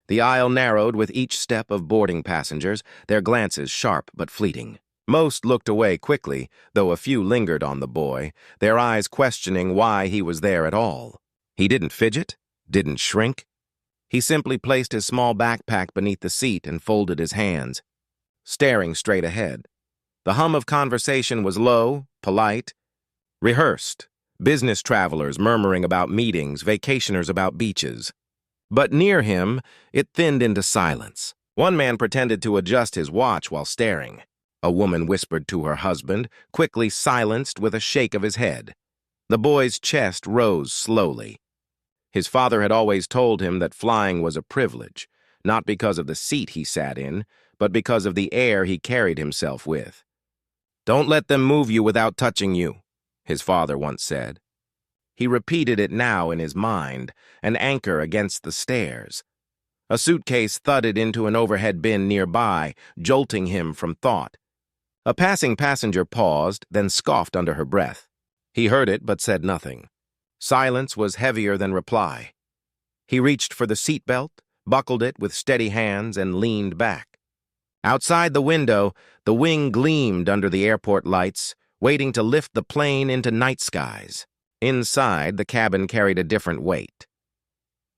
The aisle narrowed with each step of boarding passengers, their glances sharp but fleeting. Most looked away quickly, though a few lingered on the boy, their eyes questioning why he was there at all. He didn't fidget, didn't shrink. He simply placed his small backpack beneath the seat and folded his hands, staring straight ahead. The hum of conversation was low, polite, rehearsed. Business travelers murmuring about meetings, vacationers about beaches. But near him, it thinned into silence. One man pretended to adjust his watch while staring. A woman whispered to her husband, quickly silenced with a shake of his head. The boy's chest rose slowly. His father had always told him that flying was a privilege, not because of the seat he sat in, but because of the air he carried himself with. "Don't let them move you without touching you," his father once said. He repeated it now in his mind, an anchor against the stairs. A suitcase thudded into an overhead bin nearby, jolting him from thought. A passing passenger paused, then scoffed under her breath. He heard it but said nothing. Silence was heavier than reply. He reached for the seatbelt, buckled it with steady hands, and leaned back. Outside the window, the wing gleamed under the airport lights, waiting to lift the plane into night skies. Inside, the cabin carried a different weight.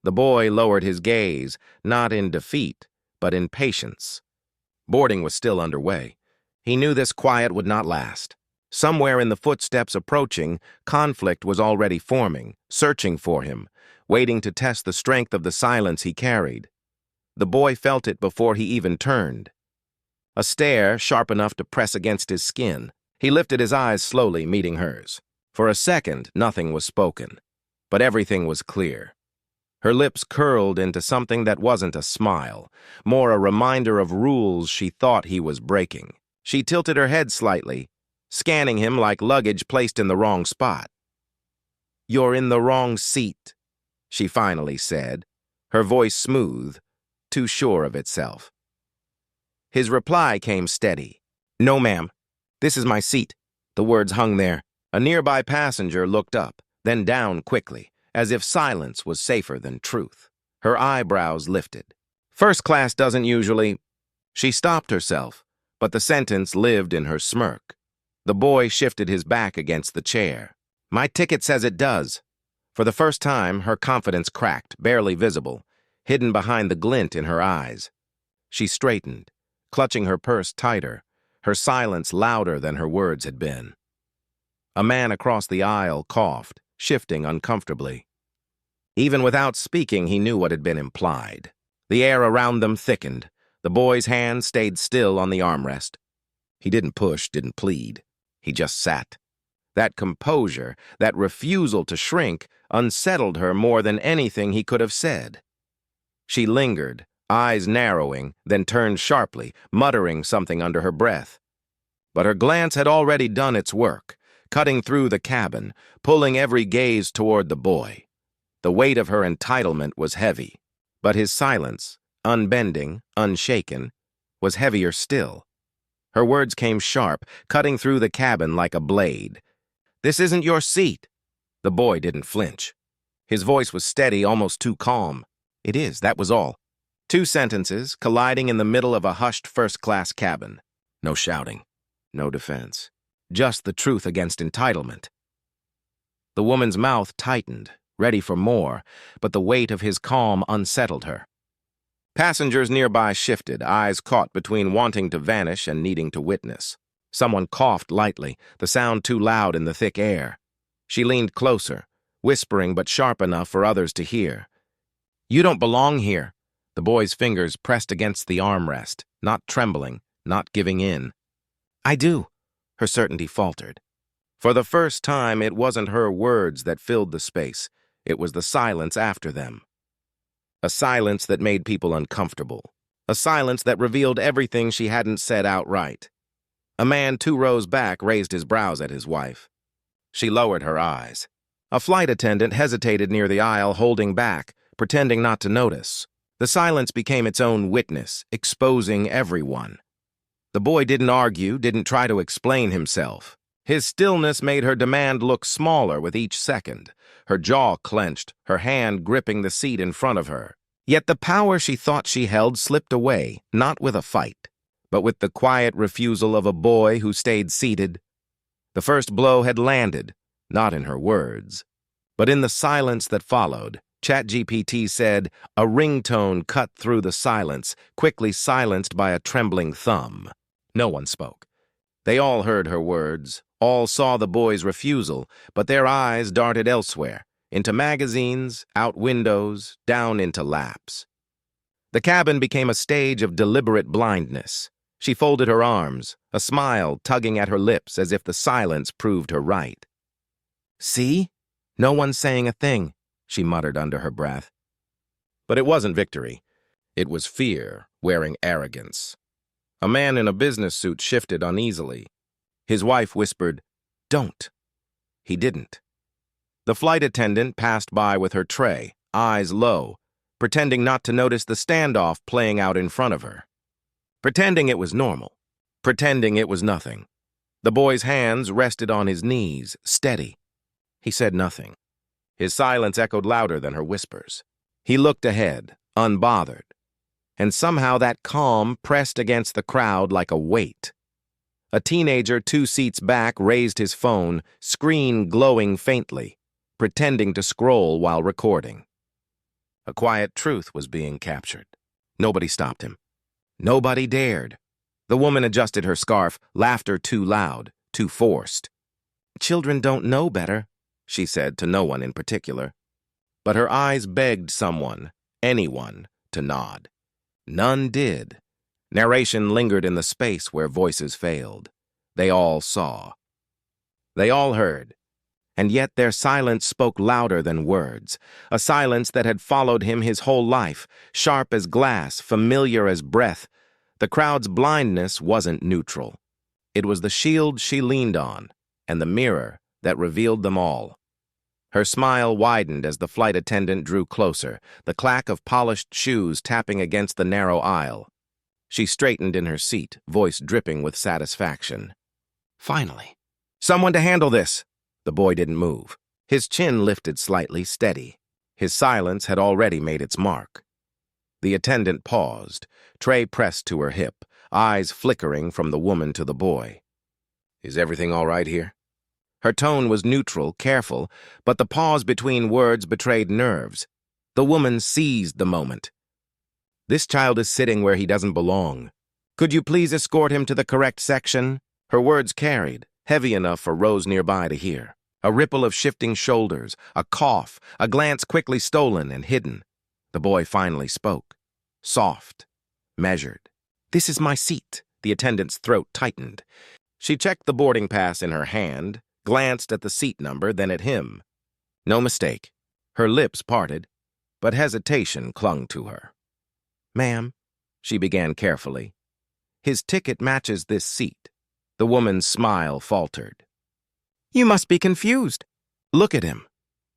The boy lowered his gaze, not in defeat, but in patience. Boarding was still underway. He knew this quiet would not last. Somewhere in the footsteps approaching, conflict was already forming, searching for him, waiting to test the strength of the silence he carried. The boy felt it before he even turned. A stare sharp enough to press against his skin. He lifted his eyes slowly, meeting hers. For a second, nothing was spoken, but everything was clear. Her lips curled into something that wasn't a smile, more a reminder of rules she thought he was breaking. She tilted her head slightly, scanning him like luggage placed in the wrong spot. "You're in the wrong seat," she finally said, her voice smooth, too sure of itself. His reply came steady. "No, ma'am. This is my seat." The words hung there. A nearby passenger looked up, then down quickly, as if silence was safer than truth. Her eyebrows lifted. "First class doesn't usually—" She stopped herself, but the sentence lived in her smirk. The boy shifted his back against the chair. "My ticket says it does." For the first time, her confidence cracked, barely visible, hidden behind the glint in her eyes. She straightened, clutching her purse tighter, her silence louder than her words had been. A man across the aisle coughed, shifting uncomfortably. Even without speaking, he knew what had been implied. The air around them thickened. The boy's hand stayed still on the armrest. He didn't push, didn't plead. He just sat. That composure, that refusal to shrink, unsettled her more than anything he could have said. She lingered, eyes narrowing, then turned sharply, muttering something under her breath. But her glance had already done its work, cutting through the cabin, pulling every gaze toward the boy. The weight of her entitlement was heavy, but his silence, unbending, unshaken, was heavier still. Her words came sharp, cutting through the cabin like a blade. "This isn't your seat." The boy didn't flinch. His voice was steady, almost too calm. "It is, that was all." Two sentences, colliding in the middle of a hushed first-class cabin. No shouting, no defense. Just the truth against entitlement. The woman's mouth tightened, ready for more, but the weight of his calm unsettled her. Passengers nearby shifted, eyes caught between wanting to vanish and needing to witness. Someone coughed lightly, the sound too loud in the thick air. She leaned closer, whispering but sharp enough for others to hear. "You don't belong here." The boy's fingers pressed against the armrest, not trembling, not giving in. "I do." Her certainty faltered. For the first time, it wasn't her words that filled the space. It was the silence after them. A silence that made people uncomfortable. A silence that revealed everything she hadn't said outright. A man 2 rows back raised his brows at his wife. She lowered her eyes. A flight attendant hesitated near the aisle, holding back, pretending not to notice. The silence became its own witness, exposing everyone. The boy didn't argue, didn't try to explain himself. His stillness made her demand look smaller with each second, her jaw clenched, her hand gripping the seat in front of her. Yet the power she thought she held slipped away, not with a fight, but with the quiet refusal of a boy who stayed seated. The first blow had landed, not in her words, but in the silence that followed. ChatGPT said, a ringtone cut through the silence, quickly silenced by a trembling thumb. No one spoke. They all heard her words, all saw the boy's refusal, but their eyes darted elsewhere, into magazines, out windows, down into laps. The cabin became a stage of deliberate blindness. She folded her arms, a smile tugging at her lips as if the silence proved her right. "See? No one's saying a thing," she muttered under her breath. But it wasn't victory. It was fear wearing arrogance. A man in a business suit shifted uneasily. His wife whispered, "Don't." He didn't. The flight attendant passed by with her tray, eyes low, pretending not to notice the standoff playing out in front of her. Pretending it was normal. Pretending it was nothing. The boy's hands rested on his knees, steady. He said nothing. His silence echoed louder than her whispers. He looked ahead, unbothered. And somehow that calm pressed against the crowd like a weight. A teenager 2 seats back raised his phone, screen glowing faintly, pretending to scroll while recording. A quiet truth was being captured. Nobody stopped him. Nobody dared. The woman adjusted her scarf, laughter too loud, too forced. "Children don't know better," she said to no one in particular. But her eyes begged someone, anyone, to nod. None did. Narration lingered in the space where voices failed. They all saw. They all heard. And yet their silence spoke louder than words, a silence that had followed him his whole life, sharp as glass, familiar as breath. The crowd's blindness wasn't neutral. It was the shield she leaned on, and the mirror that revealed them all. Her smile widened as the flight attendant drew closer, the clack of polished shoes tapping against the narrow aisle. She straightened in her seat, voice dripping with satisfaction. "Finally. Someone to handle this." The boy didn't move. His chin lifted slightly, steady. His silence had already made its mark. The attendant paused, tray pressed to her hip, eyes flickering from the woman to the boy. "Is everything all right here?" Her tone was neutral, careful, but the pause between words betrayed nerves. The woman seized the moment. "This child is sitting where he doesn't belong. Could you please escort him to the correct section?" Her words carried, heavy enough for Rose nearby to hear. A ripple of shifting shoulders, a cough, a glance quickly stolen and hidden. The boy finally spoke. Soft, measured. "This is my seat." The attendant's throat tightened. She checked the boarding pass in her hand, glanced at the seat number, then at him. No mistake. Her lips parted, but hesitation clung to her. "Ma'am," she began carefully, "his ticket matches this seat." The woman's smile faltered. "You must be confused." "Look at him."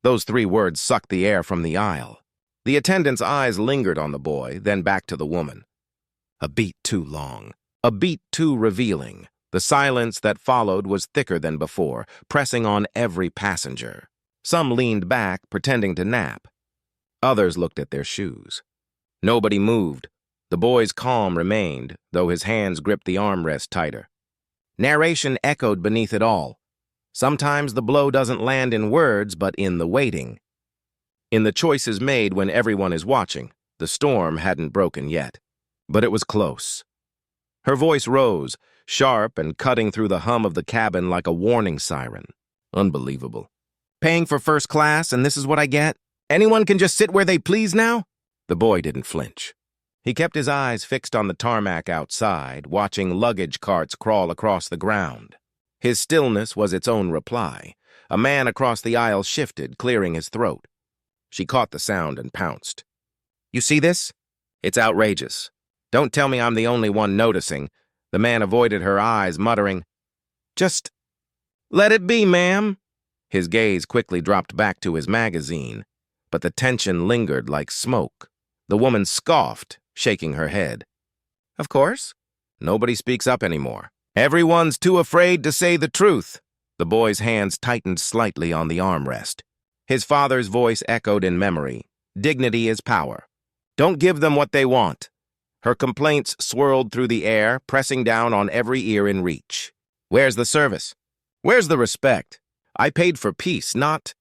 Those 3 words sucked the air from the aisle. The attendant's eyes lingered on the boy, then back to the woman. A beat too long, a beat too revealing. The silence that followed was thicker than before, pressing on every passenger. Some leaned back, pretending to nap. Others looked at their shoes. Nobody moved. The boy's calm remained, though his hands gripped the armrest tighter. Narration echoed beneath it all. Sometimes the blow doesn't land in words, but in the waiting. In the choices made when everyone is watching. The storm hadn't broken yet, but it was close. Her voice rose, sharp and cutting through the hum of the cabin like a warning siren. Unbelievable. "Paying for first class, and this is what I get? Anyone can just sit where they please now?" The boy didn't flinch. He kept his eyes fixed on the tarmac outside, watching luggage carts crawl across the ground. His stillness was its own reply. A man across the aisle shifted, clearing his throat. She caught the sound and pounced. "You see this? It's outrageous. Don't tell me I'm the only one noticing." The man avoided her eyes, muttering, "Just let it be, ma'am." His gaze quickly dropped back to his magazine, but the tension lingered like smoke. The woman scoffed, shaking her head. "Of course. Nobody speaks up anymore. Everyone's too afraid to say the truth." The boy's hands tightened slightly on the armrest. His father's voice echoed in memory. "Dignity is power." Don't give them what they want. Her complaints swirled through the air, pressing down on every ear in reach. Where's the service? Where's the respect? I paid for peace, not...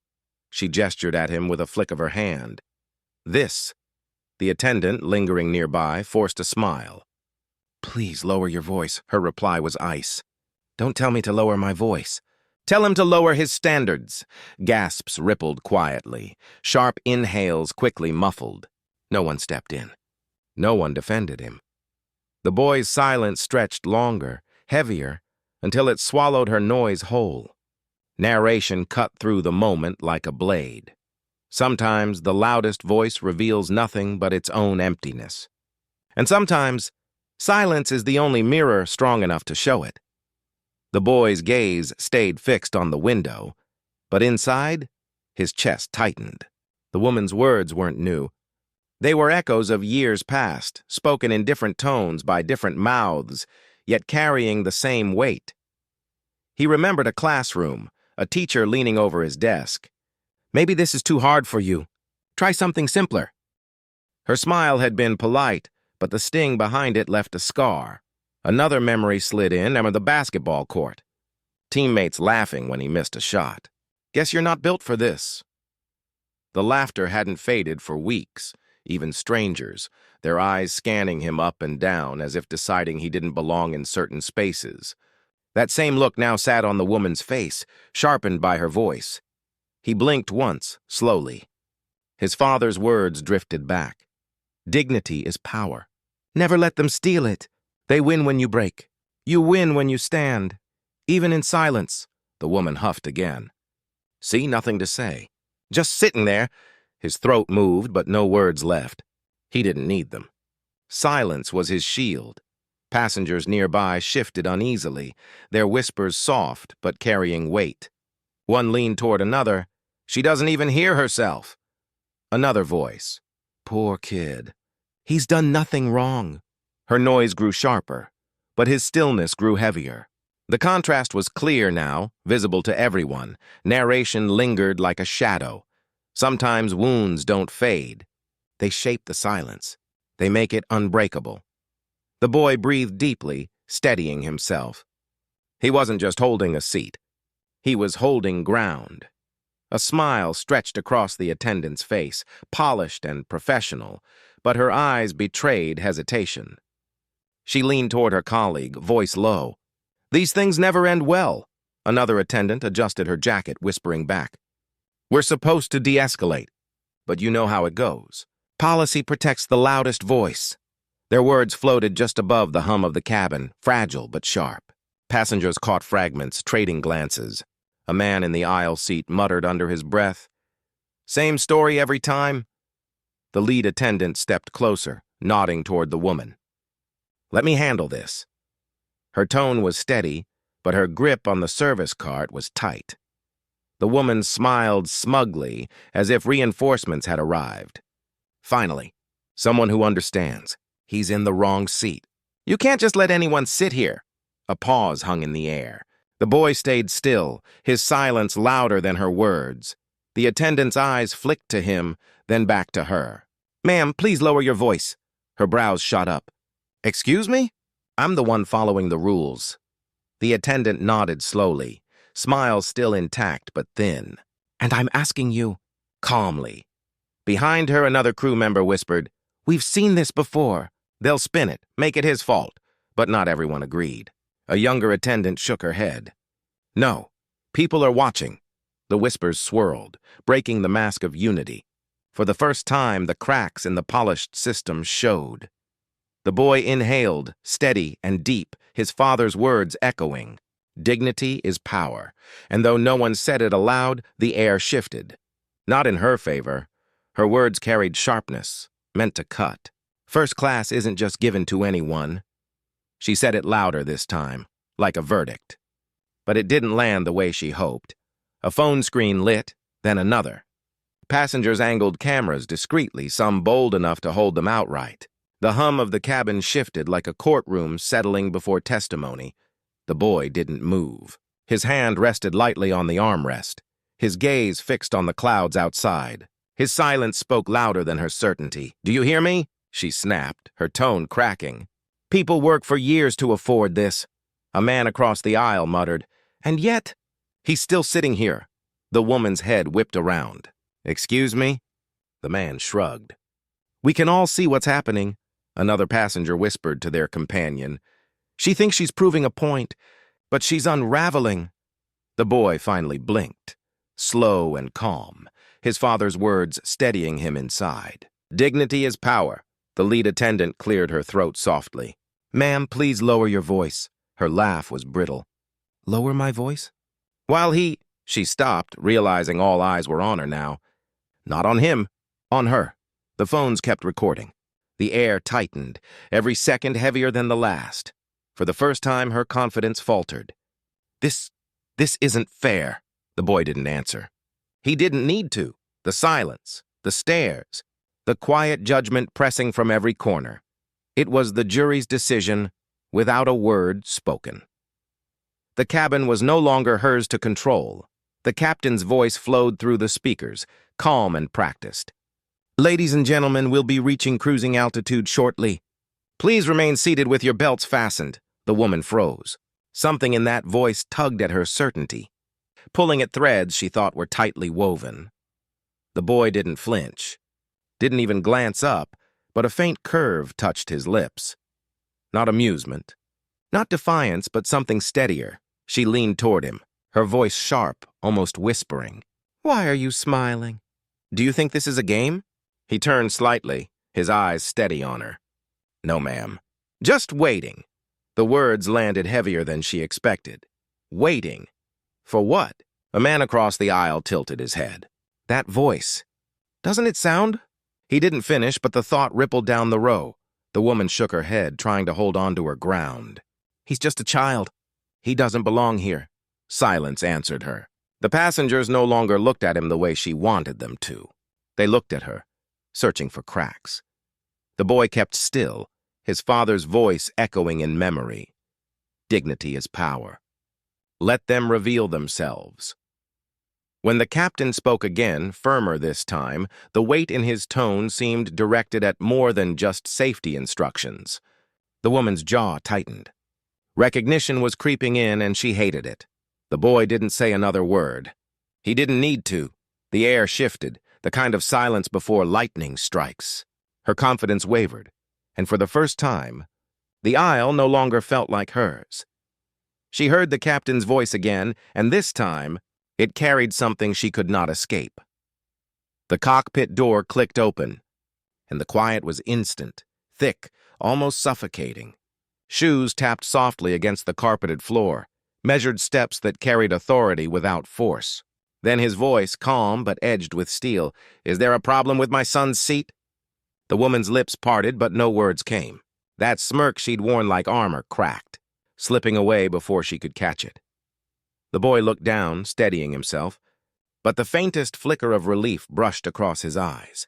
She gestured at him with a flick of her hand. This. The attendant, lingering nearby, forced a smile. Please lower your voice. Her reply was ice. Don't tell me to lower my voice. Tell him to lower his standards. Gasps rippled quietly. Sharp inhales quickly muffled. No one stepped in. No one defended him. The boy's silence stretched longer, heavier, until it swallowed her noise whole. Narration cut through the moment like a blade. Sometimes the loudest voice reveals nothing but its own emptiness. And sometimes silence is the only mirror strong enough to show it. The boy's gaze stayed fixed on the window, but inside, his chest tightened. The woman's words weren't new. They were echoes of years past, spoken in different tones by different mouths, yet carrying the same weight. He remembered a classroom, a teacher leaning over his desk. Maybe this is too hard for you. Try something simpler. Her smile had been polite, but the sting behind it left a scar. Another memory slid in on the basketball court. Teammates laughing when he missed a shot. Guess you're not built for this. The laughter hadn't faded for weeks, even strangers, their eyes scanning him up and down as if deciding he didn't belong in certain spaces. That same look now sat on the woman's face, sharpened by her voice. He blinked once, slowly. His father's words drifted back. Dignity is power. Never let them steal it. They win when you break. You win when you stand. Even in silence, the woman huffed again. See, nothing to say. Just sitting there. His throat moved, but no words left. He didn't need them. Silence was his shield. Passengers nearby shifted uneasily, their whispers soft but carrying weight. One leaned toward another. She doesn't even hear herself. Another voice. Poor kid. He's done nothing wrong. Her noise grew sharper, but his stillness grew heavier. The contrast was clear now, visible to everyone. Narration lingered like a shadow. Sometimes wounds don't fade. They shape the silence. They make it unbreakable. The boy breathed deeply, steadying himself. He wasn't just holding a seat. He was holding ground. A smile stretched across the attendant's face, polished and professional, but her eyes betrayed hesitation. She leaned toward her colleague, voice low. These things never end well. Another attendant adjusted her jacket, whispering back. We're supposed to de-escalate, but you know how it goes. Policy protects the loudest voice. Their words floated just above the hum of the cabin, fragile but sharp. Passengers caught fragments, trading glances. A man in the aisle seat muttered under his breath. Same story every time? The lead attendant stepped closer, nodding toward the woman. Let me handle this. Her tone was steady, but her grip on the service cart was tight. The woman smiled smugly, as if reinforcements had arrived. Finally, someone who understands. He's in the wrong seat. You can't just let anyone sit here. A pause hung in the air. The boy stayed still, his silence louder than her words. The attendant's eyes flicked to him, then back to her. Ma'am, please lower your voice. Her brows shot up. Excuse me? I'm the one following the rules. The attendant nodded slowly, smile still intact but thin. And I'm asking you, calmly. Behind her, another crew member whispered, We've seen this before. They'll spin it, make it his fault. But not everyone agreed. A younger attendant shook her head. No, people are watching. The whispers swirled, breaking the mask of unity. For the first time, the cracks in the polished system showed. The boy inhaled, steady and deep, his father's words echoing. Dignity is power, and though no one said it aloud, the air shifted. Not in her favor. Her words carried sharpness, meant to cut. First class isn't just given to anyone. She said it louder this time, like a verdict. But it didn't land the way she hoped. A phone screen lit, then another. Passengers angled cameras discreetly, some bold enough to hold them outright. The hum of the cabin shifted like a courtroom settling before testimony. The boy didn't move. His hand rested lightly on the armrest, his gaze fixed on the clouds outside. His silence spoke louder than her certainty. "Do you hear me?" she snapped, her tone cracking. "People work for years to afford this." A man across the aisle muttered, "And yet, he's still sitting here." The woman's head whipped around. "Excuse me?" The man shrugged. "We can all see what's happening," another passenger whispered to their companion. "She thinks she's proving a point, but she's unraveling." The boy finally blinked, slow and calm, his father's words steadying him inside. "Dignity is power." The lead attendant cleared her throat softly. "Ma'am, please lower your voice." Her laugh was brittle. "Lower my voice?" She stopped, realizing all eyes were on her now. Not on him, on her. The phones kept recording. The air tightened, every second heavier than the last. For the first time, her confidence faltered. This isn't fair." The boy didn't answer. He didn't need to. The silence, the stares, the quiet judgment pressing from every corner. It was the jury's decision, without a word spoken. The cabin was no longer hers to control. The captain's voice flowed through the speakers, calm and practiced. "Ladies and gentlemen, we'll be reaching cruising altitude shortly. Please remain seated with your belts fastened." The woman froze. Something in that voice tugged at her certainty, pulling at threads she thought were tightly woven. The boy didn't flinch, didn't even glance up, but a faint curve touched his lips. Not amusement, not defiance, but something steadier. She leaned toward him, her voice sharp, almost whispering. "Why are you smiling? Do you think this is a game?" He turned slightly, his eyes steady on her. "No, ma'am. Just waiting." The words landed heavier than she expected. Waiting. For what? A man across the aisle tilted his head. "That voice. Doesn't it sound?" He didn't finish, but the thought rippled down the row. The woman shook her head, trying to hold on to her ground. "He's just a child. He doesn't belong here." Silence answered her. The passengers no longer looked at him the way she wanted them to. They looked at her, searching for cracks. The boy kept still, his father's voice echoing in memory. "Dignity is power. Let them reveal themselves." When the captain spoke again, firmer this time, the weight in his tone seemed directed at more than just safety instructions. The woman's jaw tightened. Recognition was creeping in, and she hated it. The boy didn't say another word. He didn't need to. The air shifted, the kind of silence before lightning strikes. Her confidence wavered, and for the first time, the aisle no longer felt like hers. She heard the captain's voice again, and this time, it carried something she could not escape. The cockpit door clicked open, and the quiet was instant, thick, almost suffocating. Shoes tapped softly against the carpeted floor, measured steps that carried authority without force. Then his voice, calm but edged with steel. "Is there a problem with my son's seat?" The woman's lips parted, but no words came. That smirk she'd worn like armor cracked, slipping away before she could catch it. The boy looked down, steadying himself, but the faintest flicker of relief brushed across his eyes.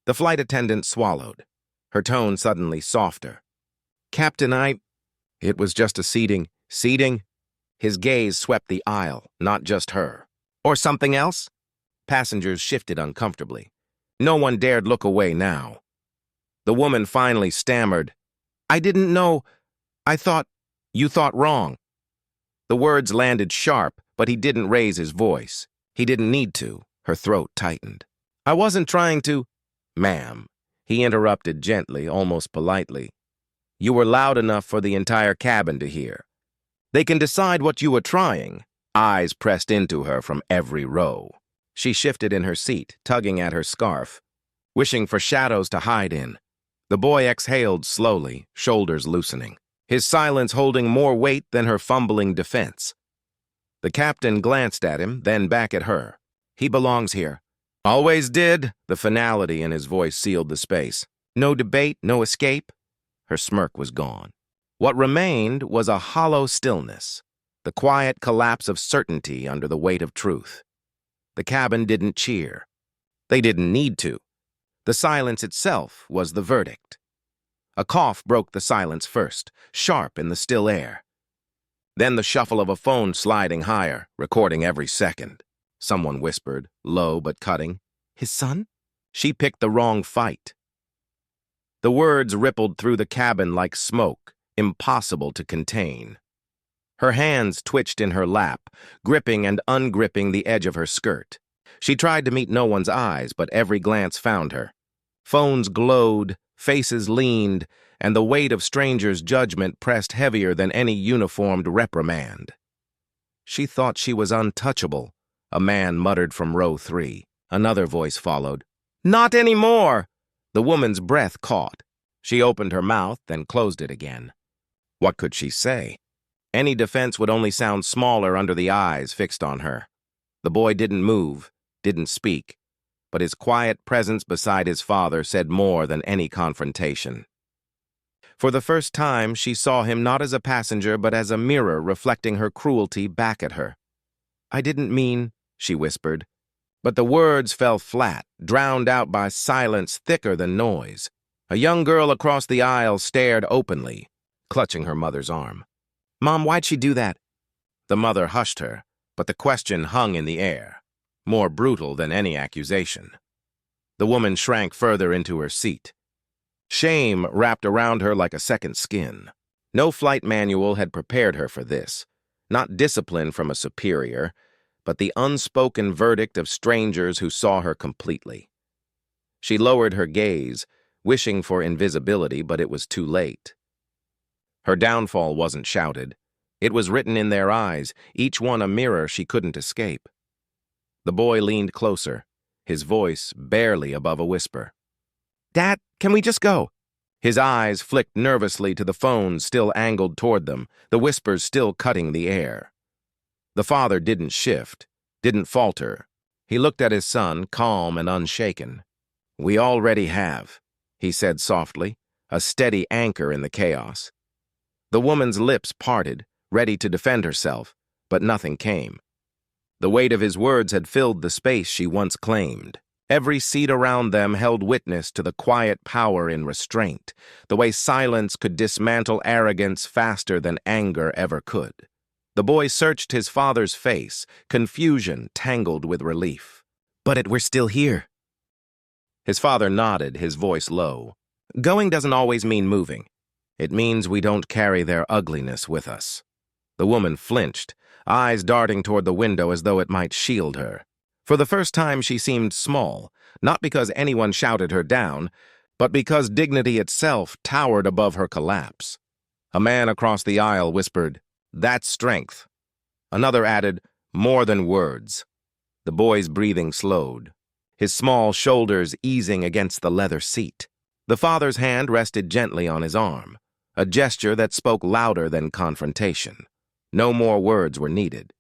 The flight attendant swallowed, her tone suddenly softer. "Captain, It was just a seating." "Seating?" His gaze swept the aisle, not just her. "Or something else?" Passengers shifted uncomfortably. No one dared look away now. The woman finally stammered, "I didn't know. You thought wrong." The words landed sharp, but he didn't raise his voice. He didn't need to. Her throat tightened. "I wasn't trying to—" "Ma'am," he interrupted gently, almost politely. "You were loud enough for the entire cabin to hear. They can decide what you were trying." Eyes pressed into her from every row. She shifted in her seat, tugging at her scarf, wishing for shadows to hide in. The boy exhaled slowly, shoulders loosening, his silence holding more weight than her fumbling defense. The captain glanced at him, then back at her. "He belongs here." "Always did." The finality in his voice sealed the space. No debate, no escape. Her smirk was gone. What remained was a hollow stillness, the quiet collapse of certainty under the weight of truth. The cabin didn't cheer. They didn't need to. The silence itself was the verdict. A cough broke the silence first, sharp in the still air. Then the shuffle of a phone sliding higher, recording every second. Someone whispered, low but cutting, "His son?" She picked the wrong fight. The words rippled through the cabin like smoke, impossible to contain. Her hands twitched in her lap, gripping and ungripping the edge of her skirt. She tried to meet no one's eyes, but every glance found her. Phones glowed, faces leaned, and the weight of strangers' judgment pressed heavier than any uniformed reprimand. She thought she was untouchable, a man muttered from row 3. Another voice followed. "Not anymore!" The woman's breath caught. She opened her mouth, then closed it again. What could she say? Any defense would only sound smaller under the eyes fixed on her. The boy didn't move, didn't speak, but his quiet presence beside his father said more than any confrontation. For the first time, she saw him not as a passenger but as a mirror reflecting her cruelty back at her. "I didn't mean," she whispered, but the words fell flat, drowned out by silence thicker than noise. A young girl across the aisle stared openly, clutching her mother's arm. "Mom, why'd she do that?" The mother hushed her, but the question hung in the air, more brutal than any accusation. The woman shrank further into her seat. Shame wrapped around her like a second skin. No flight manual had prepared her for this, not discipline from a superior, but the unspoken verdict of strangers who saw her completely. She lowered her gaze, wishing for invisibility, but it was too late. Her downfall wasn't shouted. It was written in their eyes, each one a mirror she couldn't escape. The boy leaned closer, his voice barely above a whisper. "Dad, can we just go?" His eyes flicked nervously to the phone still angled toward them, the whispers still cutting the air. The father didn't shift, didn't falter. He looked at his son, calm and unshaken. "We already have," he said softly, a steady anchor in the chaos. The woman's lips parted, ready to defend herself, but nothing came. The weight of his words had filled the space she once claimed. Every seat around them held witness to the quiet power in restraint, the way silence could dismantle arrogance faster than anger ever could. The boy searched his father's face, confusion tangled with relief. "But we're still here." His father nodded, his voice low. "Going doesn't always mean moving. It means we don't carry their ugliness with us." The woman flinched, eyes darting toward the window as though it might shield her. For the first time she seemed small, not because anyone shouted her down, but because dignity itself towered above her collapse. A man across the aisle whispered, "That's strength." Another added, "More than words." The boy's breathing slowed, his small shoulders easing against the leather seat. The father's hand rested gently on his arm, a gesture that spoke louder than confrontation. No more words were needed.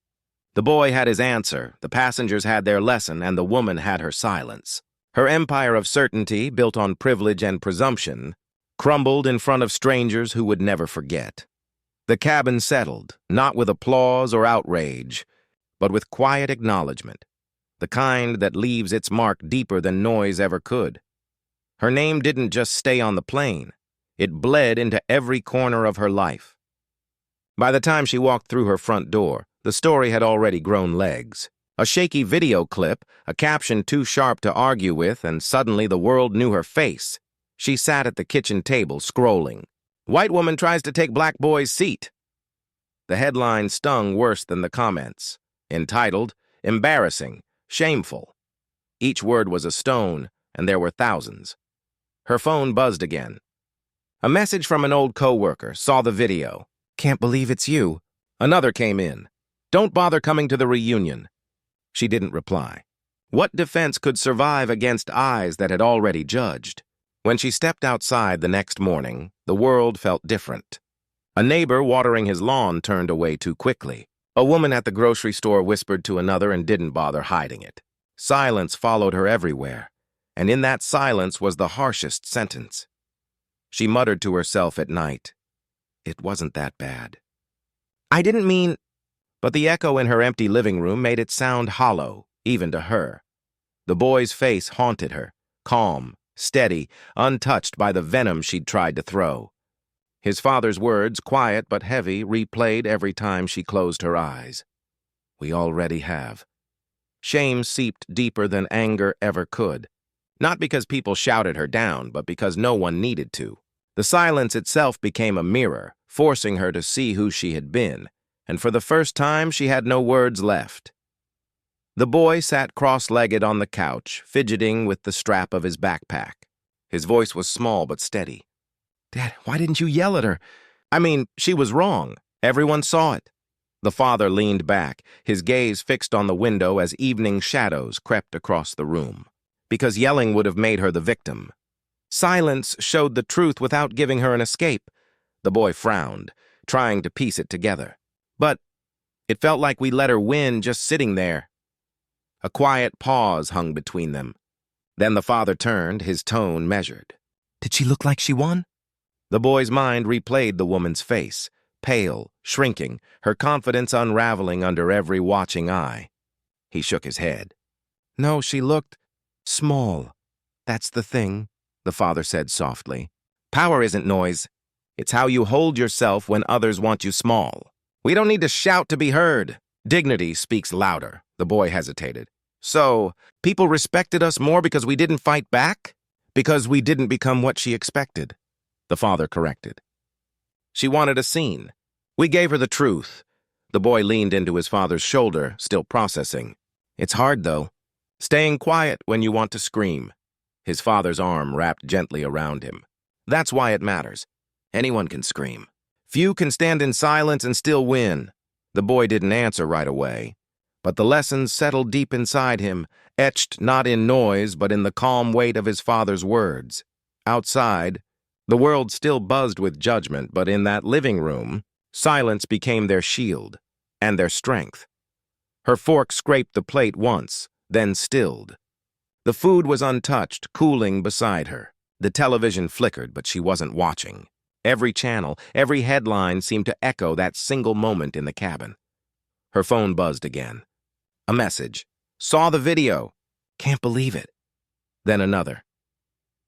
The boy had his answer, the passengers had their lesson, and the woman had her silence. Her empire of certainty, built on privilege and presumption, crumbled in front of strangers who would never forget. The cabin settled, not with applause or outrage, but with quiet acknowledgement, the kind that leaves its mark deeper than noise ever could. Her name didn't just stay on the plane. It bled into every corner of her life. By the time she walked through her front door, the story had already grown legs. A shaky video clip, a caption too sharp to argue with, and suddenly the world knew her face. She sat at the kitchen table, scrolling. "White woman tries to take black boy's seat." The headline stung worse than the comments. Entitled, "Embarrassing, Shameful." Each word was a stone, and there were thousands. Her phone buzzed again. A message from an old coworker, saw the video. "Can't believe it's you." Another came in. "Don't bother coming to the reunion." She didn't reply. What defense could survive against eyes that had already judged? When she stepped outside the next morning, the world felt different. A neighbor watering his lawn turned away too quickly. A woman at the grocery store whispered to another and didn't bother hiding it. Silence followed her everywhere, and in that silence was the harshest sentence. She muttered to herself at night, "It wasn't that bad." "I didn't mean—" But the echo in her empty living room made it sound hollow, even to her. The boy's face haunted her, calm, steady, untouched by the venom she'd tried to throw. His father's words, quiet but heavy, replayed every time she closed her eyes. "We already have." Shame seeped deeper than anger ever could. Not because people shouted her down, but because no one needed to. The silence itself became a mirror, forcing her to see who she had been, and for the first time she had no words left. The boy sat cross-legged on the couch, fidgeting with the strap of his backpack. His voice was small but steady. "Dad, why didn't you yell at her? I mean, she was wrong. Everyone saw it." The father leaned back, his gaze fixed on the window as evening shadows crept across the room. Because yelling would have made her the victim. Silence showed the truth without giving her an escape. The boy frowned, trying to piece it together. But it felt like we let her win just sitting there. A quiet pause hung between them. Then the father turned, his tone measured. "Did she look like she won?" The boy's mind replayed the woman's face, pale, shrinking, her confidence unraveling under every watching eye. He shook his head. "No, she looked small. That's the thing," the father said softly. "Power isn't noise. It's how you hold yourself when others want you small. We don't need to shout to be heard. Dignity speaks louder." The boy hesitated. "So, people respected us more because we didn't fight back? Because we didn't become what she expected," the father corrected. "She wanted a scene. We gave her the truth." The boy leaned into his father's shoulder, still processing. "It's hard, though. Staying quiet when you want to scream." His father's arm wrapped gently around him. "That's why it matters. Anyone can scream. Few can stand in silence and still win." The boy didn't answer right away, but the lessons settled deep inside him, etched not in noise but in the calm weight of his father's words. Outside, the world still buzzed with judgment, but in that living room, silence became their shield and their strength. Her fork scraped the plate once, then stilled. The food was untouched, cooling beside her. The television flickered, but she wasn't watching. Every channel, every headline seemed to echo that single moment in the cabin. Her phone buzzed again. A message. "Saw the video. Can't believe it." Then another.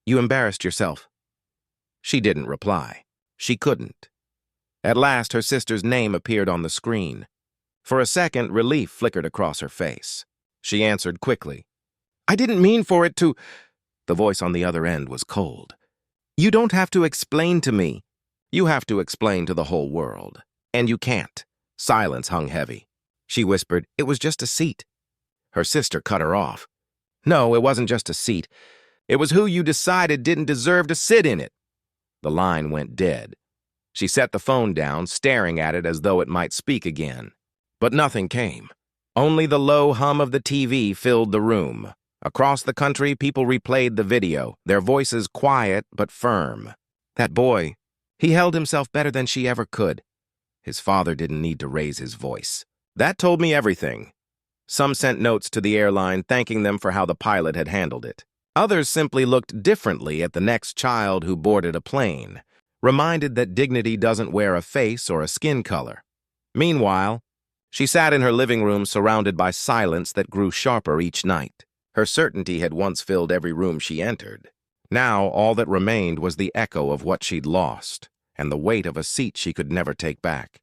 "You embarrassed yourself." She didn't reply. She couldn't. At last, her sister's name appeared on the screen. For a second, relief flickered across her face. She answered quickly. "I didn't mean for it to—" The voice on the other end was cold. "You don't have to explain to me. You have to explain to the whole world. And you can't." Silence hung heavy. She whispered, "It was just a seat." Her sister cut her off. "No, it wasn't just a seat. It was who you decided didn't deserve to sit in it." The line went dead. She set the phone down, staring at it as though it might speak again. But nothing came. Only the low hum of the TV filled the room. Across the country, people replayed the video, their voices quiet but firm. That boy, he held himself better than she ever could. His father didn't need to raise his voice. That told me everything. Some sent notes to the airline thanking them for how the pilot had handled it. Others simply looked differently at the next child who boarded a plane, reminded that dignity doesn't wear a face or a skin color. Meanwhile, she sat in her living room surrounded by silence that grew sharper each night. Her certainty had once filled every room she entered. Now all that remained was the echo of what she'd lost and the weight of a seat she could never take back.